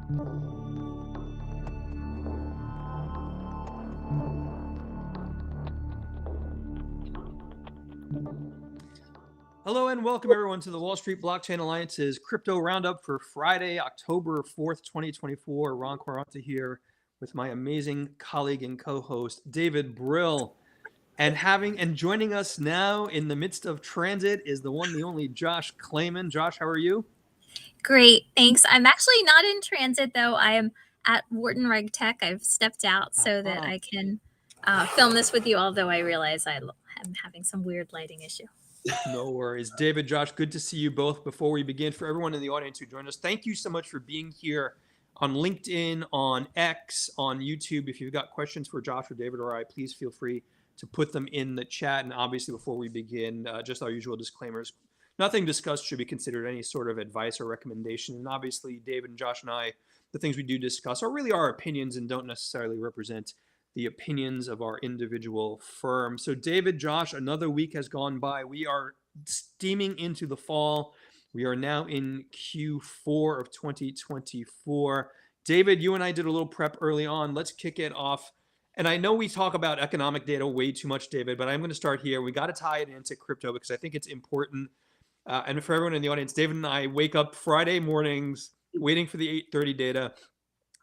Hello and welcome everyone to the Wall Street Blockchain Alliance's Crypto Roundup for Friday, October 4th, 2024. Ron Quaranta here with my amazing colleague and co-host, David Brill. And joining us now in the midst of transit is the one, the only Josh Klayman. Josh, how are you? Great, thanks. I'm actually not in transit though. I am at Wharton Reg Tech. I've stepped out so that I can film this with you, although I realize I'm having some weird lighting issue. No worries. David, Josh, good to see you both. Before we begin, for everyone in the audience who joined us, thank you so much for being here on LinkedIn, on X, on YouTube. If you've got questions for Josh or David or I, please feel free to put them in the chat. And obviously, before we begin, just our usual disclaimers. Nothing discussed should be considered any sort of advice or recommendation. And obviously, David and Josh and I, the things we do discuss are really our opinions and don't necessarily represent the opinions of our individual firm. So David, Josh, another week has gone by. We are steaming into the fall. We are now in Q4 of 2024. David, you and I did a little prep early on. Let's kick it off. And I know we talk about economic data way too much, David, but I'm going to start here. We got to tie it into crypto because I think it's important. And for everyone in the audience, David and I wake up Friday mornings waiting for the 8:30 data.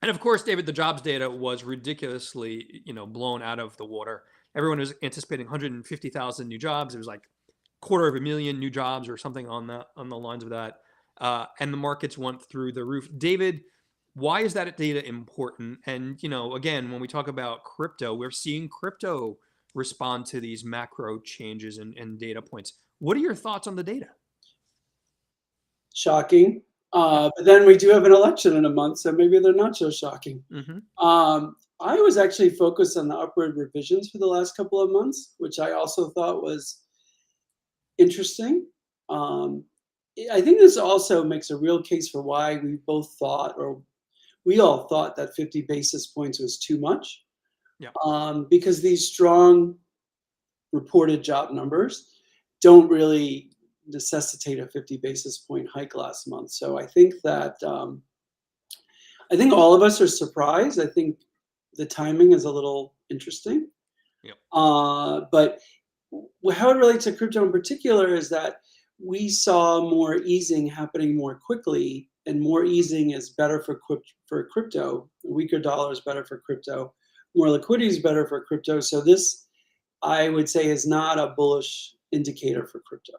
And of course, David, the jobs data was ridiculously, blown out of the water. Everyone was anticipating 150,000 new jobs. It was like 250,000 new jobs or something on the lines of that. And the markets went through the roof. David, why is that data important? And, again, when we talk about crypto, we're seeing crypto respond to these macro changes and data points. What are your thoughts on the data? Shocking. But then we do have an election in a month, so maybe they're not so shocking. Mm-hmm. I was actually focused on the upward revisions for the last couple of months, which I also thought was interesting. I think this also makes a real case for why we all thought that 50 basis points was too much. Yeah. Because these strong reported job numbers don't really necessitate a 50 basis point hike last month. So I think that I think all of us are surprised. I think the timing is a little interesting. Yep. But how it relates to crypto in particular is that we saw more easing happening more quickly, and more easing is better for crypto. A weaker dollar is better for crypto. More liquidity is better for crypto. So this, I would say, is not a bullish indicator for crypto.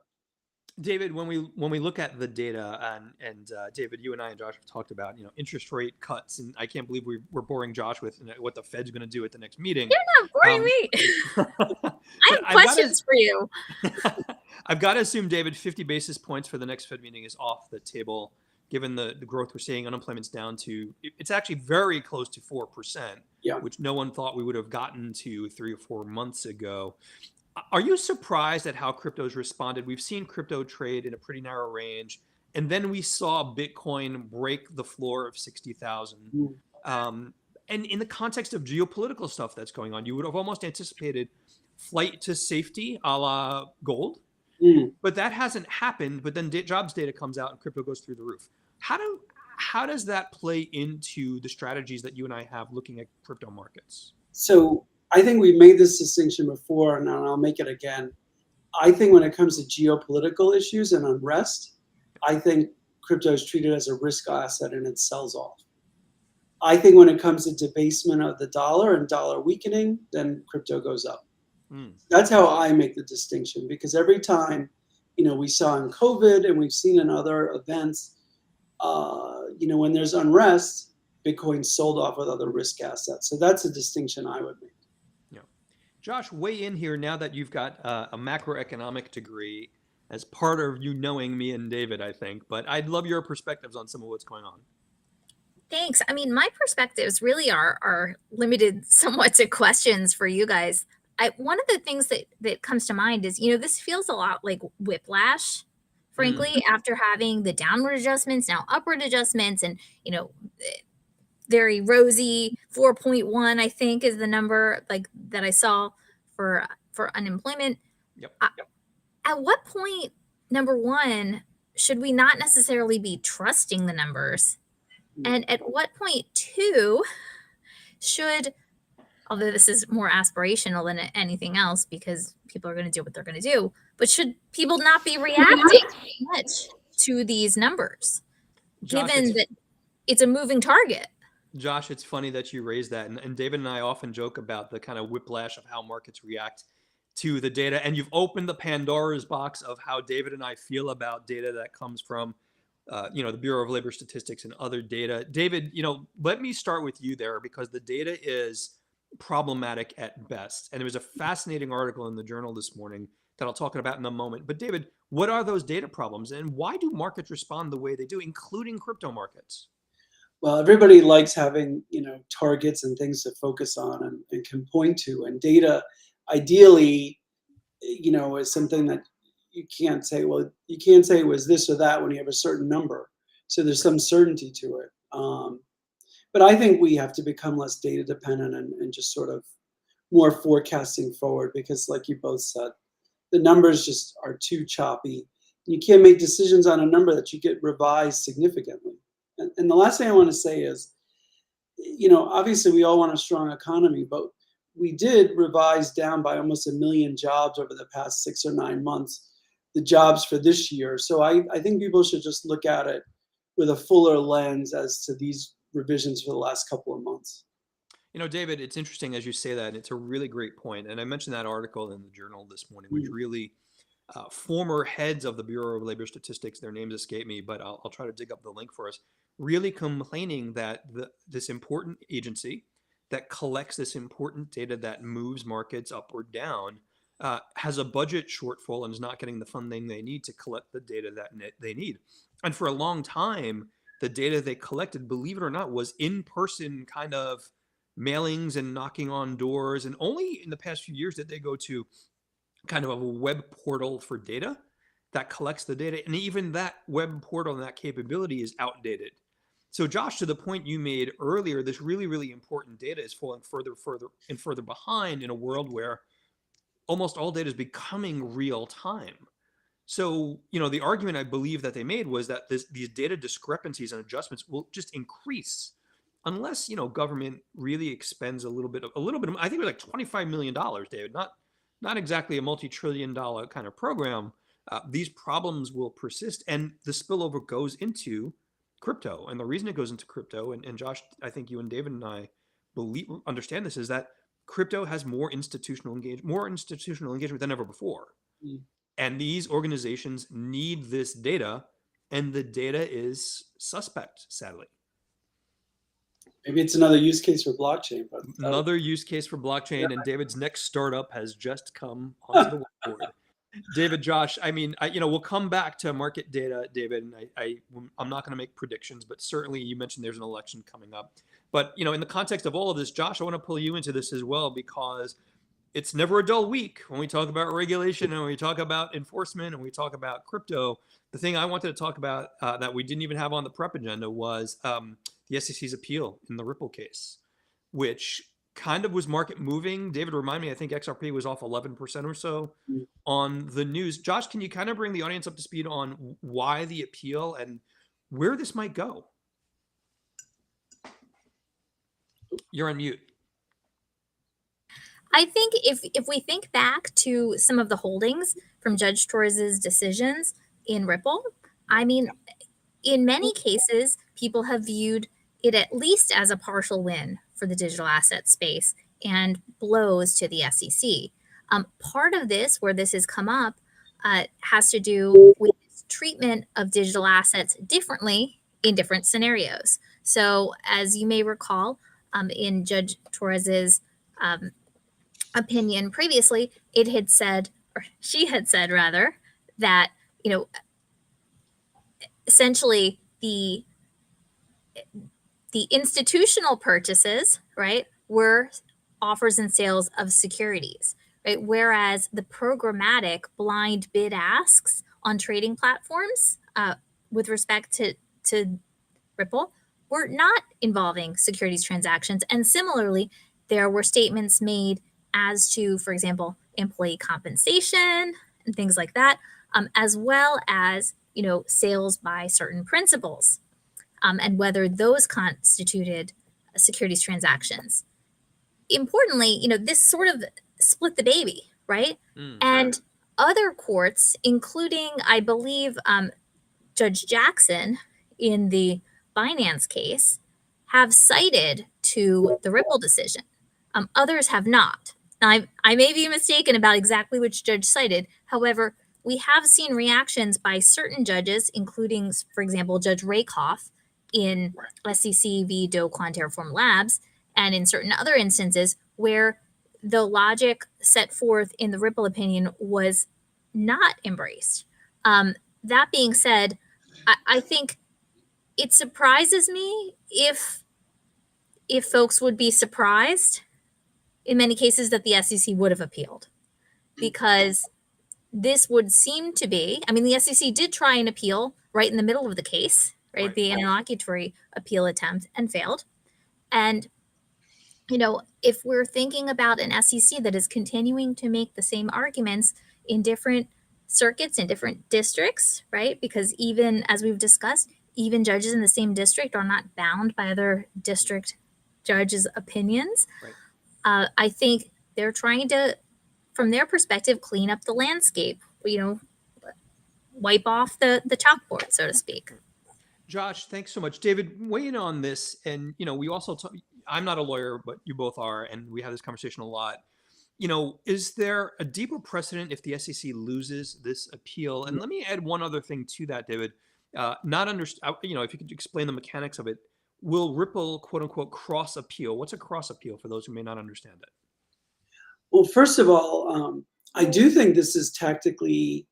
David, when we look at the data, and David, you and I and Josh have talked about interest rate cuts, and I can't believe we're boring Josh with what the Fed's going to do at the next meeting. You're not boring me. I have questions for you. I've got to assume, David, 50 basis points for the next Fed meeting is off the table, given the growth we're seeing. Unemployment's down to, it's actually very close to 4%, which no one thought we would have gotten to 3 or 4 months ago. Are you surprised at how crypto's responded? We've seen crypto trade in a pretty narrow range, and then we saw Bitcoin break the floor of 60,000. And in the context of geopolitical stuff that's going on, you would have almost anticipated flight to safety a la gold. But that hasn't happened. But then jobs data comes out and crypto goes through the roof. How does that play into the strategies that you and I have looking at crypto markets? So I think we've made this distinction before, and I'll make it again. I think when it comes to geopolitical issues and unrest, I think crypto is treated as a risk asset and it sells off. I think when it comes to debasement of the dollar and dollar weakening, then crypto goes up. That's how I make the distinction, because every time, we saw in COVID and we've seen in other events, when there's unrest, Bitcoin sold off with other risk assets. So that's a distinction I would make. Josh, weigh in here now that you've got a macroeconomic degree as part of you knowing me and David, I think. But I'd love your perspectives on some of what's going on. Thanks. I mean, my perspectives really are limited somewhat to questions for you guys. One of the things that comes to mind is, this feels a lot like whiplash, frankly, after having the downward adjustments, now upward adjustments, and, very rosy 4.1, I think, is the number that I saw for unemployment. Yep. At what point, number one, should we not necessarily be trusting the numbers? And at what point, too, should, although this is more aspirational than anything else because people are going to do what they're going to do, but should people not be reacting much to these numbers, Josh, given that it's a moving target? Josh, it's funny that you raised that. And David and I often joke about the kind of whiplash of how markets react to the data. And you've opened the Pandora's box of how David and I feel about data that comes from, the Bureau of Labor Statistics and other data. David, let me start with you there because the data is problematic at best. And there was a fascinating article in the Journal this morning that I'll talk about in a moment. But David, what are those data problems and why do markets respond the way they do, including crypto markets? Well, everybody likes having, targets and things to focus on and can point to. And data, ideally, is something that you can't say, well, you can't say it was this or that when you have a certain number. So there's some certainty to it. But I think we have to become less data dependent and just sort of more forecasting forward because like you both said, the numbers just are too choppy. You can't make decisions on a number that you get revised significantly. And the last thing I want to say is, obviously we all want a strong economy, but we did revise down by almost 1 million jobs over the past 6 or 9 months, the jobs for this year. So I think people should just look at it with a fuller lens as to these revisions for the last couple of months. David, it's interesting as you say that, and it's a really great point. And I mentioned that article in the Journal this morning, which really former heads of the Bureau of Labor Statistics, their names escape me, but I'll try to dig up the link for us, really complaining that this important agency that collects this important data that moves markets up or down has a budget shortfall and is not getting the funding they need to collect the data that they need. And for a long time, the data they collected, believe it or not, was in-person kind of mailings and knocking on doors. And only in the past few years did they go to kind of a web portal for data that collects the data. And even that web portal and that capability is outdated. So Josh, to the point you made earlier, this really, really important data is falling further behind in a world where almost all data is becoming real time. So, the argument I believe that they made was that these data discrepancies and adjustments will just increase unless, government really expends a little bit, I think it was like $25 million, David, not exactly a multi-trillion-dollar kind of program. These problems will persist and the spillover goes into crypto. And the reason it goes into crypto, and Josh, I think you and David and I understand this, is that crypto has more institutional engagement than ever before. And these organizations need this data, and the data is suspect, sadly. Maybe it's another use case for blockchain. But another use case for blockchain, and David's next startup has just come onto the whiteboard. David, Josh, we'll come back to market data, David, and I'm not going to make predictions, but certainly you mentioned there's an election coming up. But, in the context of all of this, Josh, I want to pull you into this as well, because it's never a dull week when we talk about regulation and when we talk about enforcement and we talk about crypto. The thing I wanted to talk about that we didn't even have on the prep agenda was the SEC's appeal in the Ripple case, which kind of was market moving. David, remind me, I think XRP was off 11% or so on the news. Josh, can you kind of bring the audience up to speed on why the appeal and where this might go? You're on mute. I think if we think back to some of the holdings from Judge Torres's decisions in Ripple, in many cases, people have viewed it at least as a partial win for the digital asset space and blows to the SEC. Part of this, where this has come up, has to do with treatment of digital assets differently in different scenarios. So as you may recall, in Judge Torres's opinion previously, it had said, or she had said rather, that, essentially the institutional purchases, right, were offers and sales of securities, right? Whereas the programmatic blind bid asks on trading platforms with respect to Ripple were not involving securities transactions. And similarly, there were statements made as to, for example, employee compensation and things like that, as well as, sales by certain principals. and whether those constituted securities transactions. Importantly, this sort of split the baby, right? And other courts, including, I believe, Judge Jackson in the Binance case, have cited to the Ripple decision. Others have not. Now, I may be mistaken about exactly which judge cited. However, we have seen reactions by certain judges, including, for example, Judge Rakoff in SEC v. Do Quanta Reform Labs, and in certain other instances where the logic set forth in the Ripple opinion was not embraced. That being said, I think it surprises me if folks would be surprised in many cases that the SEC would have appealed, because this would seem to be, the SEC did try an appeal right in the middle of the case, right? The interlocutory appeal attempt, and failed. And, if we're thinking about an SEC that is continuing to make the same arguments in different circuits, in different districts, right? Because even as we've discussed, even judges in the same district are not bound by other district judges' opinions. Right. I think they're trying to, from their perspective, clean up the landscape, wipe off the chalkboard, so to speak. Josh, thanks so much. David, weigh in on this. And, we also, I'm not a lawyer, but you both are, and we have this conversation a lot. Is there a deeper precedent if the SEC loses this appeal? And let me add one other thing to that, David. If you could explain the mechanics of it, will Ripple, quote unquote, cross appeal? What's a cross appeal for those who may not understand it? Well, first of all, I do think this is tactically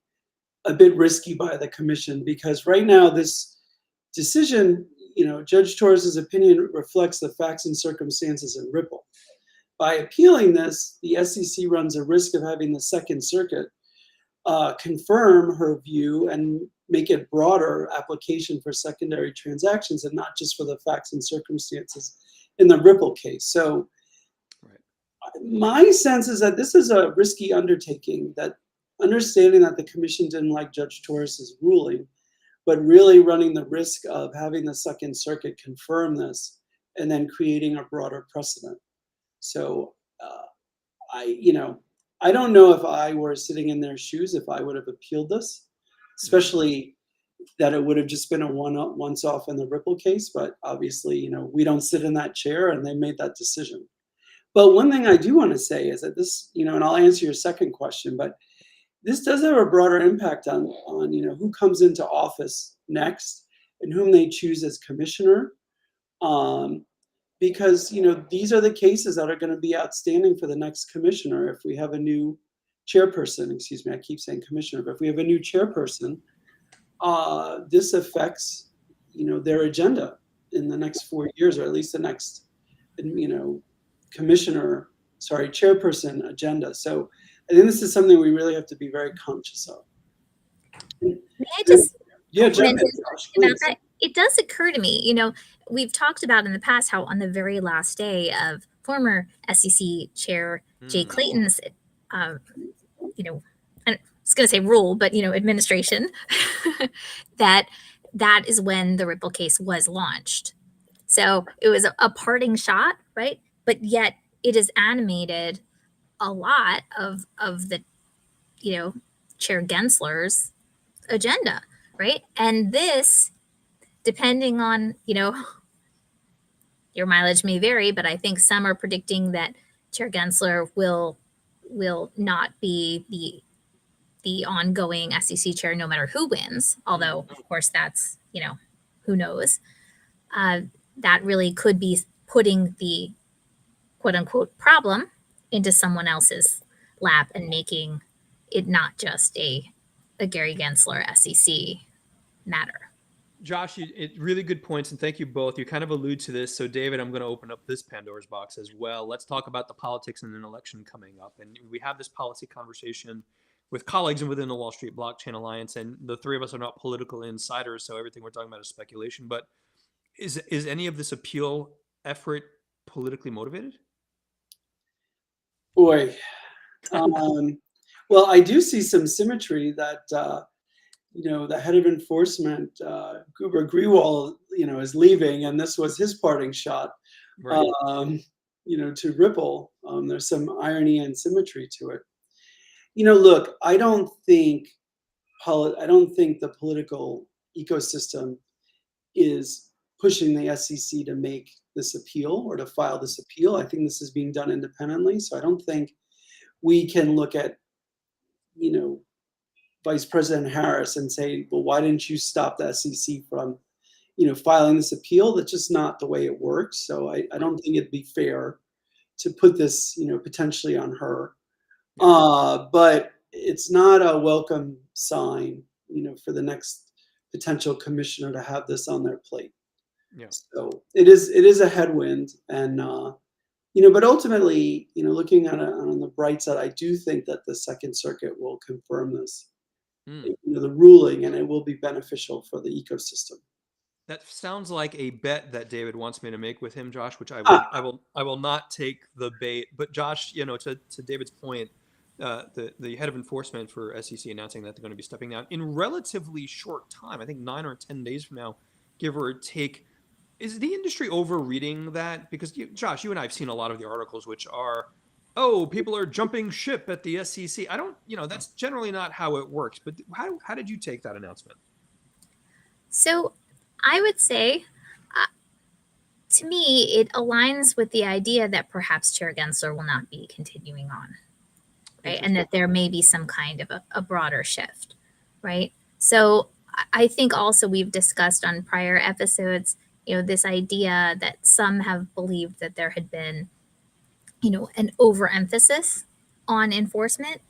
a bit risky by the commission, because right now this decision, Judge Torres's opinion reflects the facts and circumstances in Ripple. By appealing this, the SEC runs a risk of having the Second Circuit confirm her view and make it broader application for secondary transactions, and not just for the facts and circumstances in the Ripple case. So my sense is that this is a risky undertaking, that understanding that the commission didn't like Judge Torres's ruling, but really running the risk of having the Second Circuit confirm this and then creating a broader precedent. So I don't know if I were sitting in their shoes if I would have appealed this, especially that it would have just been a once off in the Ripple case. But obviously, we don't sit in that chair, and they made that decision. But one thing I do want to say is that this, and I'll answer your second question, but this does have a broader impact on who comes into office next and whom they choose as commissioner. Because these are the cases that are going to be outstanding for the next commissioner. If we have a new chairperson, I keep saying commissioner, but if we have a new chairperson, this affects their agenda in the next 4 years, or at least the next chairperson agenda. So I think this is something we really have to be very conscious of. May I just jump in, mention Josh, about please. that? It does occur to me, we've talked about in the past how on the very last day of former SEC Chair Jay Clayton's, I was going to say rule, but administration, that is when the Ripple case was launched. So it was a parting shot, right? But yet it has animated a lot of the, Chair Gensler's agenda, right? And this, depending on, your mileage may vary, but I think some are predicting that Chair Gensler will not be the ongoing SEC chair no matter who wins. Although, of course, that's, who knows. That really could be putting the quote unquote problem into someone else's lap and making it not just a Gary Gensler SEC matter. Josh, really good points, and thank you both. You kind of allude to this. So, David, I'm going to open up this Pandora's box as well. Let's talk about the politics in an election coming up. And we have this policy conversation with colleagues and within the Wall Street Blockchain Alliance, and the three of us are not political insiders, so everything we're talking about is speculation. But is any of this appeal effort politically motivated? Boy. Well, I do see some symmetry that, the head of enforcement, Guber Grewal, is leaving, and this was his parting shot, Right. to Ripple. There's some irony and symmetry to it. Look, I don't think the political ecosystem is pushing the SEC to make this appeal or to file this appeal. I think this is being done independently. So I don't think we can look at, Vice President Harris and say, well, why didn't you stop the SEC from, filing this appeal? That's just not the way it works. So I don't think it'd be fair to put this, potentially on her. But it's not a welcome sign, for the next potential commissioner to have this on their plate. Yeah. So it is a headwind, and but ultimately, looking at it on the bright side, I do think that the Second Circuit will confirm this, the ruling, and it will be beneficial for the ecosystem. That sounds like a bet that David wants me to make with him, Josh, which I will not take the bait. But Josh, to David's point, the head of enforcement for SEC announcing that they're going to be stepping down in relatively short time. I think 9 or 10 days from now, give or take. Is the industry overreading that? Because Josh, you and I have seen a lot of the articles which are, oh, people are jumping ship at the SEC. I don't, that's generally not how it works. But how did you take that announcement? So I would say, to me, it aligns with the idea that perhaps Chair Gensler will not be continuing on, right? And that there may be some kind of a broader shift, right? So I think also we've discussed on prior episodes, this idea that some have believed that there had been, an overemphasis on enforcement,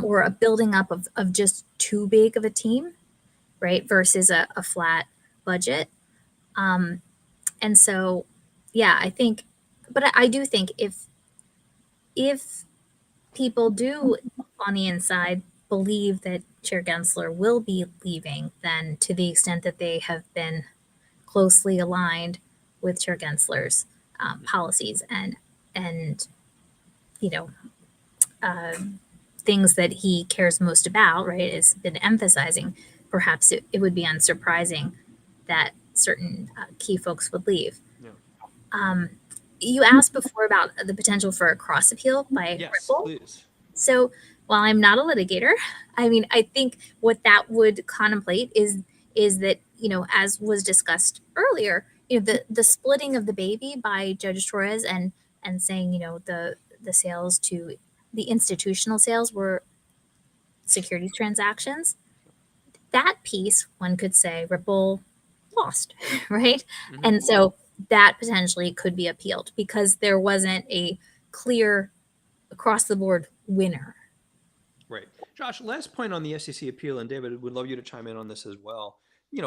or a building up of just too big of a team, right? Versus a flat budget. And so, yeah, I think, but I do think if people do on the inside believe that Chair Gensler will be leaving, then to the extent that they have been closely aligned with Chair Gensler's policies and things that he cares most about, right, has been emphasizing, perhaps it would be unsurprising that certain key folks would leave. Yeah. You asked before about the potential for a cross appeal by Ripple. Please. So while I'm not a litigator, I think what that would contemplate is that, as was discussed earlier, the splitting of the baby by Judge Torres and saying, the sales to the institutional sales were securities transactions. That piece, one could say, Ripple lost, right? Mm-hmm. And so that potentially could be appealed because there wasn't a clear across the board winner. Right. Josh, last point on the SEC appeal, and David, would love you to chime in on this as well.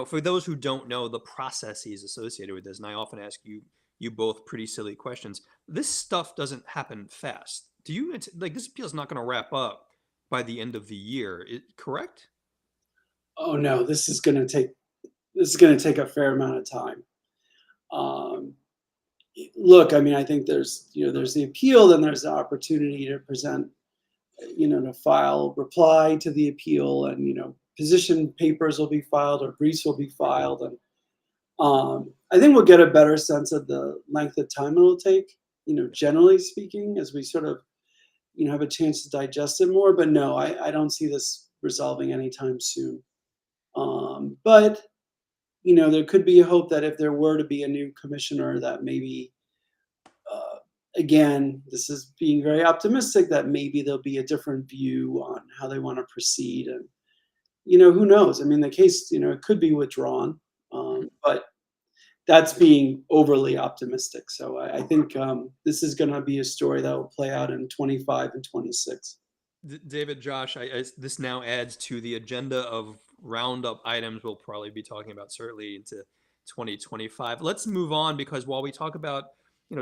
For those who don't know the processes associated with this, and I often ask you both pretty silly questions, this stuff doesn't happen fast. Do you, this appeal is not going to wrap up by the end of the year, correct? Oh no, this is going to take a fair amount of time. Look, I think there's the appeal, then there's the opportunity to present, to file reply to the appeal, and position papers will be filed or briefs will be filed, and I think we'll get a better sense of the length of time it'll take, generally speaking, as we sort of, have a chance to digest it more. But no, I don't see this resolving anytime soon. But there could be a hope that if there were to be a new commissioner, that maybe, again, this is being very optimistic, that maybe there'll be a different view on how they want to proceed. And, who knows? The case, it could be withdrawn, but that's being overly optimistic. So I think this is going to be a story that will play out in 25 and 26. David, Josh, this now adds to the agenda of Roundup items we'll probably be talking about certainly into 2025. Let's move on, because while we talk about,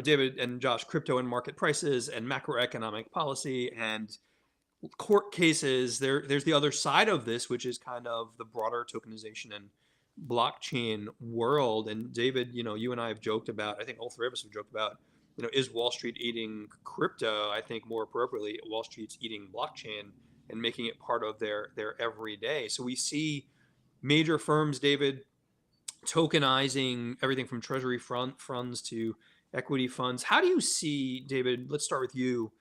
David and Josh, crypto and market prices and macroeconomic policy and court cases, there's the other side of this, which is kind of the broader tokenization and blockchain world. And David, you and I have joked about, I think all three of us have joked about, is Wall Street eating crypto? I think more appropriately, Wall Street's eating blockchain and making it part of their everyday. So we see major firms, David, tokenizing everything from treasury funds to equity funds. How do you see, David, let's start with you,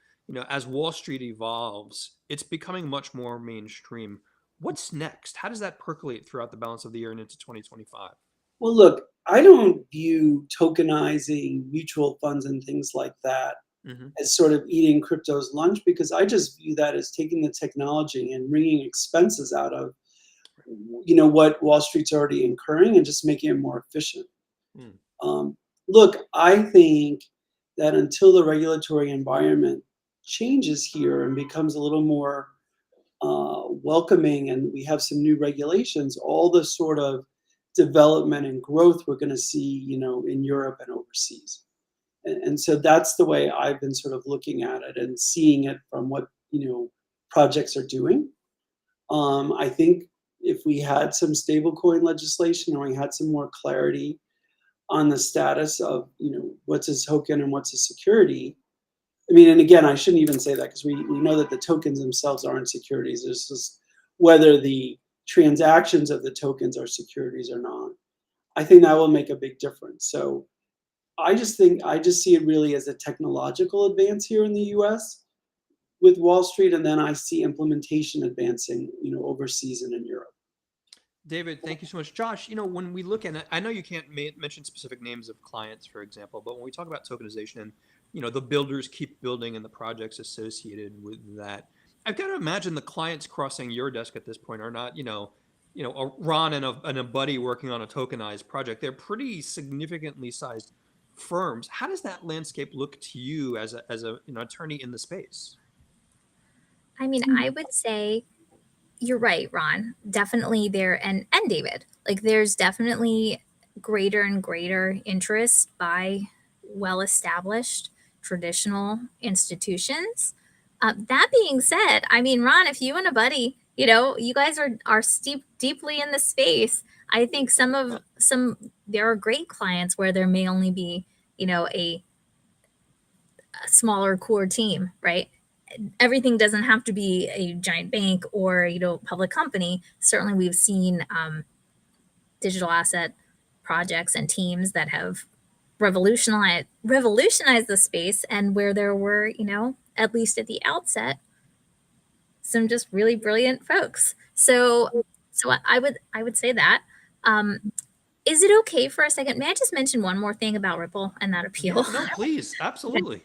as Wall Street evolves, it's becoming much more mainstream. What's next? How does that percolate throughout the balance of the year and into 2025? Well, look, I don't view tokenizing mutual funds and things like that Mm-hmm. as sort of eating crypto's lunch, because I just view that as taking the technology and wringing expenses out of, what Wall Street's already incurring and just making it more efficient. Mm. Look, I think that until the regulatory environment changes here and becomes a little more welcoming, and we have some new regulations, all the sort of development and growth we're going to see, in Europe and overseas. And so that's the way I've been sort of looking at it and seeing it from what, projects are doing. I think if we had some stablecoin legislation, or we had some more clarity on the status of, what's a token and what's a security. I mean, and again, I shouldn't even say that, because we know that the tokens themselves aren't securities. It's just whether the transactions of the tokens are securities or not. I think that will make a big difference. So I just see it really as a technological advance here in the US with Wall Street, and then I see implementation advancing, overseas and in Europe. David, thank you so much. Josh, when we look at it, I know you can't mention specific names of clients, for example, but when we talk about tokenization and, the builders keep building and the projects associated with that, I've got to imagine the clients crossing your desk at this point are not, a Ron and a buddy working on a tokenized project. They're pretty significantly sized firms. How does that landscape look to you as a attorney in the space? I mean, I would say you're right, Ron. Definitely there, and David. Like, there's definitely greater and greater interest by well-established traditional institutions. That being said, I mean, Ron, if you and a buddy, you guys are deeply in the space. I think there are great clients where there may only be, a smaller core team, right? Everything doesn't have to be a giant bank or public company. Certainly, we've seen digital asset projects and teams that have revolutionized the space, and where there were, at least at the outset, some just really brilliant folks. So I would say that. Is it okay for a second? May I just mention one more thing about Ripple and that appeal? Yeah, no, please, absolutely.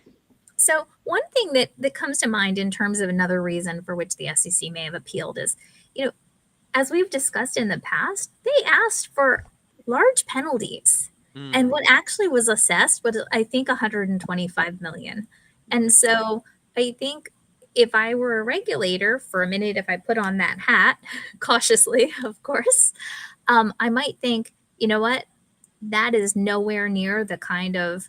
So one thing that comes to mind in terms of another reason for which the SEC may have appealed is, as we've discussed in the past, they asked for large penalties. And what actually was assessed was, I think, 125 million. And so I think if I were a regulator for a minute, if I put on that hat, cautiously, of course, I might think, you know what, that is nowhere near the kind of,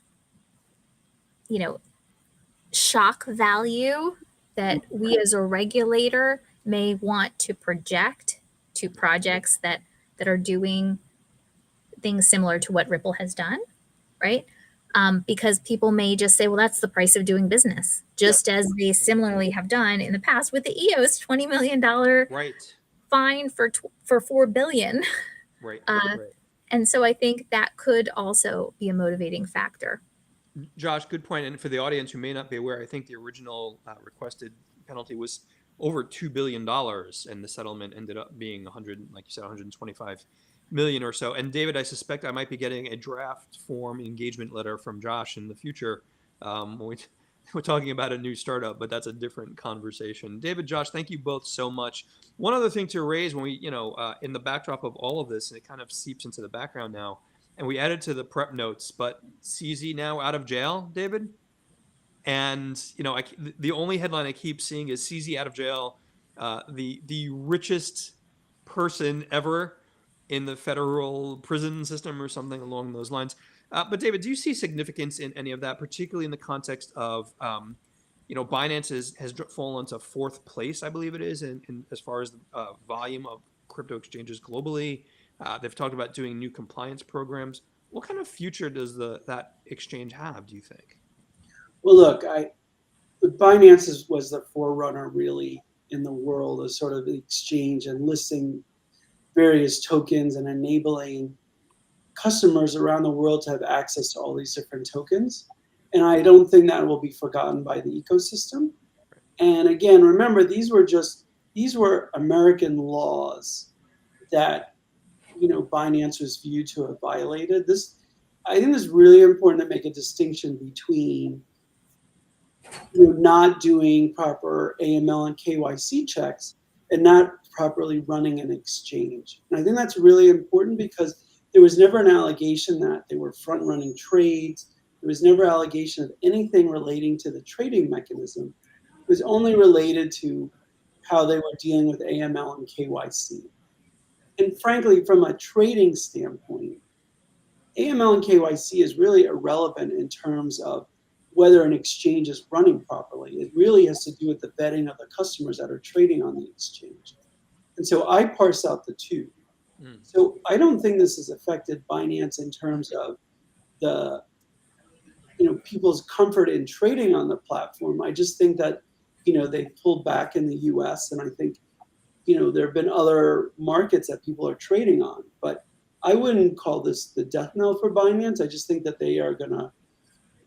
shock value that we as a regulator may want to project to projects that are doing things similar to what Ripple has done, right? Because people may just say, well, that's the price of doing business, just as they similarly have done in the past with the EOS $20 million fine for $4 billion. Right. And so I think that could also be a motivating factor. Josh, good point. And for the audience who may not be aware, I think the original requested penalty was over $2 billion, and the settlement ended up being 125 million or so. And David, I suspect I might be getting a draft form engagement letter from Josh in the future. We're talking about a new startup, but that's a different conversation. David, Josh, thank you both so much. One other thing to raise when we, in the backdrop of all of this, and it kind of seeps into the background now, and we added to the prep notes, but CZ now out of jail, David? And, the only headline I keep seeing is CZ out of jail, the richest person ever in the federal prison system or something along those lines. But David, do you see significance in any of that, particularly in the context of, Binance has fallen to fourth place, I believe it is, in as far as the volume of crypto exchanges globally. They've talked about doing new compliance programs. What kind of future does that exchange have, do you think? Well, look, Binance was the forerunner really in the world of sort of the exchange and listing various tokens and enabling customers around the world to have access to all these different tokens. And I don't think that will be forgotten by the ecosystem. And again, remember, these were American laws that, Binance was viewed to have violated. I think it's really important to make a distinction between not doing proper AML and KYC checks and not properly running an exchange. And I think that's really important because there was never an allegation that they were front-running trades. There was never allegation of anything relating to the trading mechanism. It was only related to how they were dealing with AML and KYC. And frankly, from a trading standpoint, AML and KYC is really irrelevant in terms of whether an exchange is running properly. It really has to do with the vetting of the customers that are trading on the exchange. And so I parse out the two. So I don't think this has affected Binance in terms of the, people's comfort in trading on the platform. I just think that, they pulled back in the US, and I think, there have been other markets that people are trading on. But I wouldn't call this the death knell for Binance. I just think that they are going to,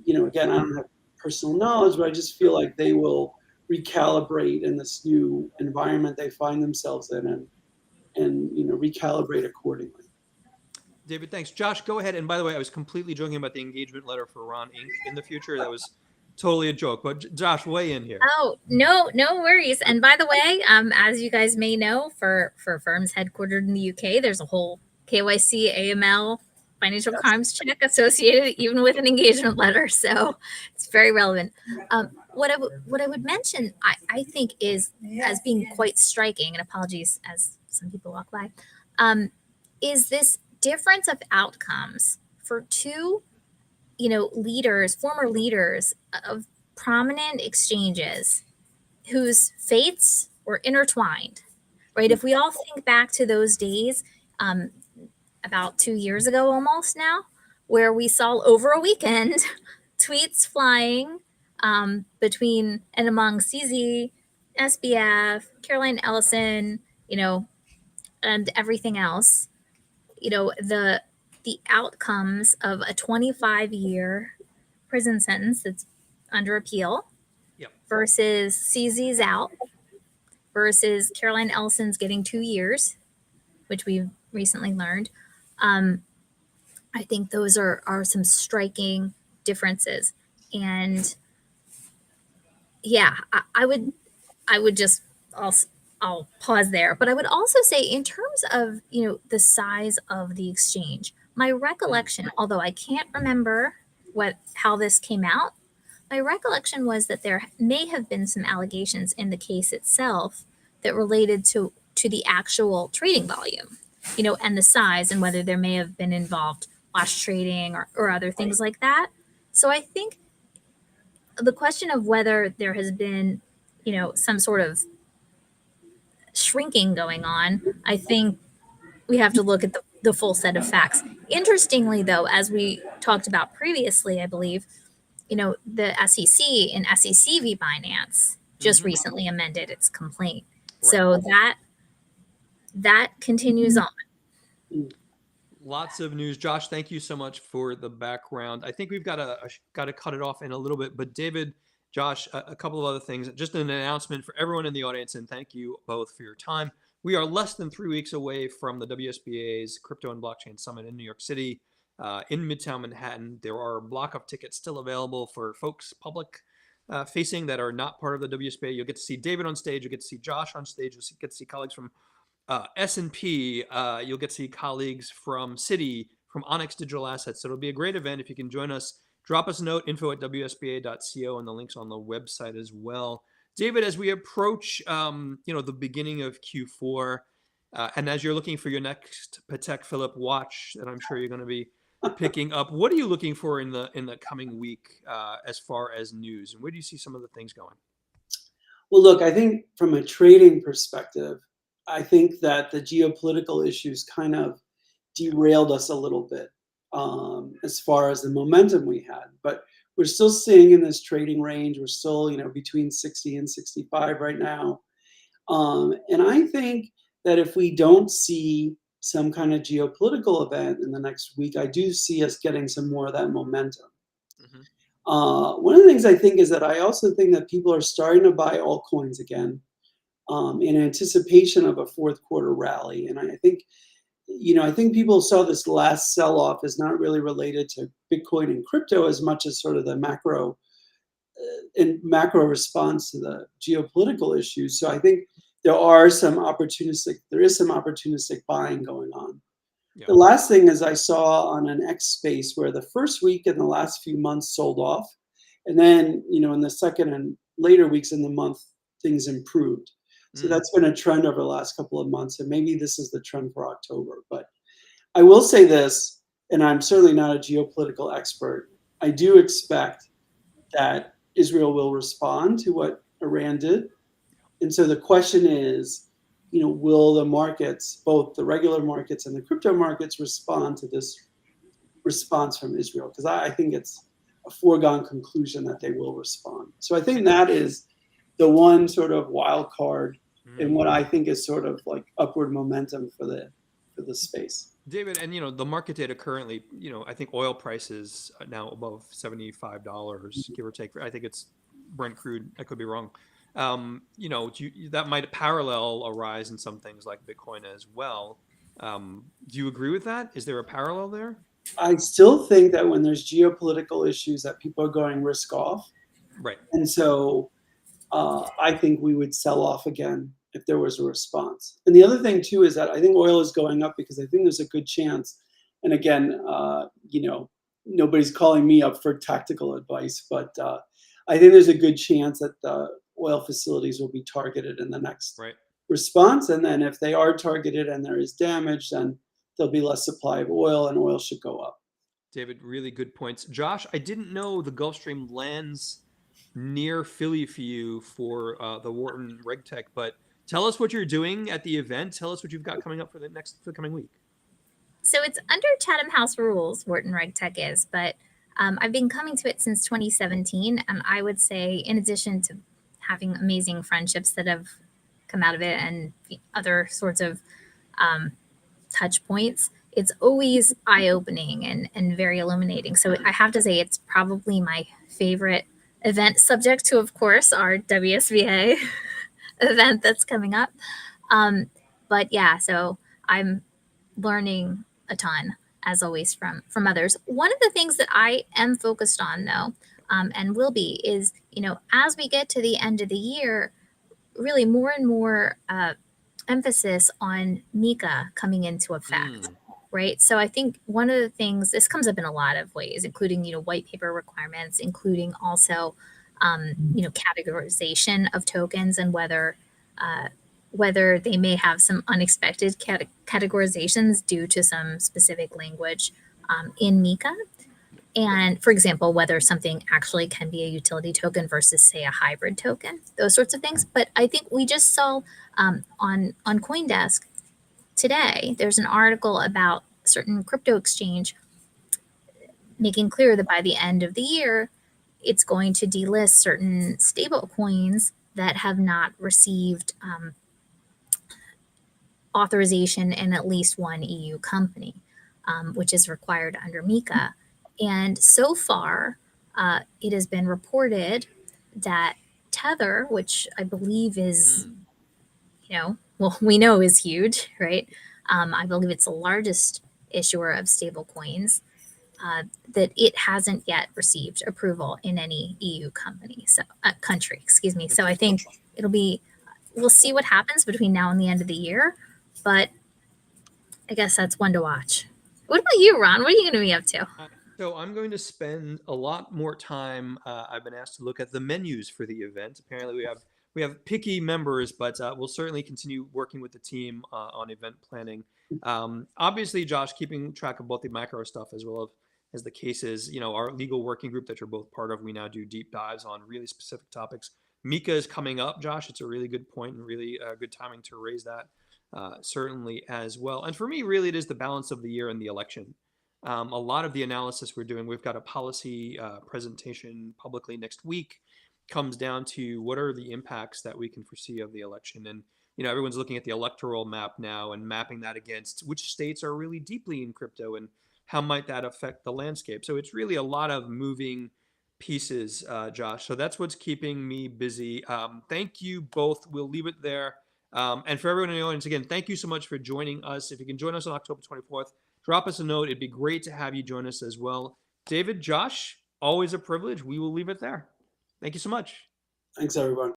again, I don't have personal knowledge, but I just feel like they will recalibrate in this new environment they find themselves in and recalibrate accordingly. David, thanks. Josh, go ahead. And by the way, I was completely joking about the engagement letter for Ron Inc. in the future. That was totally a joke. But Josh, weigh in here. Oh, no worries. And by the way, as you guys may know, for firms headquartered in the UK, there's a whole KYC, AML, financial crimes check associated even with an engagement letter. So it's very relevant. What I would mention, I think is as being quite striking, and apologies as some people walk by, is this difference of outcomes for two, former leaders of prominent exchanges whose fates were intertwined, right? If we all think back to those days, about 2 years ago almost now, where we saw over a weekend tweets flying between and among CZ, SBF, Caroline Ellison, and everything else, the outcomes of a 25-year prison sentence that's under appeal versus CZ's out versus Caroline Ellison's getting 2 years, which we've recently learned. I think those are some striking differences. And yeah, I would just, I'll pause there, but I would also say in terms of, the size of the exchange, my recollection, although I can't remember how this came out, my recollection was that there may have been some allegations in the case itself that related to the actual trading volume, and the size, and whether there may have been involved wash trading or other things like that. So I think the question of whether there has been, some sort of shrinking going on, I think we have to look at the full set of facts. Interestingly, though, as we talked about previously, I believe, the SEC in SEC v. Binance just recently amended its complaint. Right. So that continues on. Lots of news. Josh, thank you so much for the background. I think we've got to cut it off in a little bit, but David, Josh, a couple of other things. Just an announcement for everyone in the audience, and thank you both for your time. We are less than 3 weeks away from the WSBA's Crypto and Blockchain Summit in New York City, in Midtown Manhattan. There are block-up tickets still available for folks public facing that are not part of the WSBA. You'll get to see David on stage. You'll get to see Josh on stage. You'll get to see colleagues from S&P. You'll get to see colleagues from Citi, from Onyx Digital Assets. So it'll be a great event. If you can join us, drop us a note, info@wsba.co, and the link's on the website as well. David, as we approach, the beginning of Q4, and as you're looking for your next Patek Philippe watch that I'm sure you're going to be picking up, what are you looking for in the coming week as far as news, and where do you see some of the things going? Well, look, I think from a trading perspective, I think that the geopolitical issues kind of derailed us a little bit as far as the momentum we had. But we're still staying in this trading range. We're still, between 60 and 65 right now. And I think that if we don't see some kind of geopolitical event in the next week, I do see us getting some more of that momentum. Mhm. One of the things I think is that I also think that people are starting to buy altcoins again in anticipation of a fourth quarter rally. And I think, I think people saw this last sell-off is not really related to Bitcoin and crypto as much as sort of the macro response to the geopolitical issues. So I think there is some opportunistic buying going on. Yeah. The last thing is I saw on an X space where the first week in the last few months sold off, and then in the second and later weeks in the month things improved. So Mm. that's been a trend over the last couple of months, and maybe this is the trend for October. But I will say this, and I'm certainly not a geopolitical expert. I do expect that Israel will respond to what Iran did. And so the question is, will the markets, both the regular markets and the crypto markets, respond to this response from Israel? Because I think it's a foregone conclusion that they will respond. So I think that is the one sort of wild card in what I think is sort of like upward momentum for the space. David, and the market data currently, I think oil prices are now above $75, give or take. I think it's Brent crude. I could be wrong. That might parallel a rise in some things like Bitcoin as well. Do you agree with that? Is there a parallel there? I still think that when there's geopolitical issues that people are going risk off. Right. And so I think we would sell off again if there was a response. And the other thing too is that I think oil is going up because I think there's a good chance. And again, nobody's calling me up for tactical advice, but I think there's a good chance that the oil facilities will be targeted in the next response. And then if they are targeted and there is damage, then there'll be less supply of oil and oil should go up. David, really good points. Josh, I didn't know the Gulfstream lands near Philly for you for the Wharton RegTech, but tell us what you're doing at the event. Tell us what you've got coming up for the coming week. So it's under Chatham House rules, Wharton RegTech is, but I've been coming to it since 2017. And I would say, in addition to having amazing friendships that have come out of it and other sorts of touch points, it's always eye-opening and very illuminating. So I have to say it's probably my favorite event, subject to, of course, our WSBA event that's coming up. But yeah, so I'm learning a ton, as always, from others. One of the things that I am focused on, though, and will be, is, as we get to the end of the year, really more and more emphasis on MiCA coming into effect. Right. So I think one of the things, this comes up in a lot of ways, including, white paper requirements, including also, categorization of tokens and whether they may have some unexpected categorizations due to some specific language in MiCA. And for example, whether something actually can be a utility token versus, say, a hybrid token, those sorts of things. But I think we just saw on CoinDesk today, there's an article about certain crypto exchange making clear that by the end of the year, it's going to delist certain stable coins that have not received authorization in at least one EU company, which is required under MiCA. And so far, it has been reported that Tether, which I believe is, we know is huge, right? I believe it's the largest issuer of stable coins, that it hasn't yet received approval in any EU country, excuse me. So I think we'll see what happens between now and the end of the year, but I guess that's one to watch. What about you, Ron? What are you going to be up to? So I'm going to spend a lot more time. I've been asked to look at the menus for the event. Apparently, we have picky members, but we'll certainly continue working with the team on event planning. Obviously, Josh, keeping track of both the macro stuff as well as the cases. Our legal working group that you're both part of, we now do deep dives on really specific topics. MiCA is coming up, Josh. It's a really good point and really good timing to raise that, certainly as well. And for me, really, it is the balance of the year and the election. A lot of the analysis we're doing, we've got a policy presentation publicly next week, comes down to what are the impacts that we can foresee of the election. And everyone's looking at the electoral map now and mapping that against which states are really deeply in crypto and how might that affect the landscape. So it's really a lot of moving pieces, Josh. So that's what's keeping me busy. Thank you both. We'll leave it there. And for everyone in the audience, again, thank you so much for joining us. If you can join us on October 24th, drop us a note. It'd be great to have you join us as well. David, Josh, always a privilege. We will leave it there. Thank you so much. Thanks, everyone.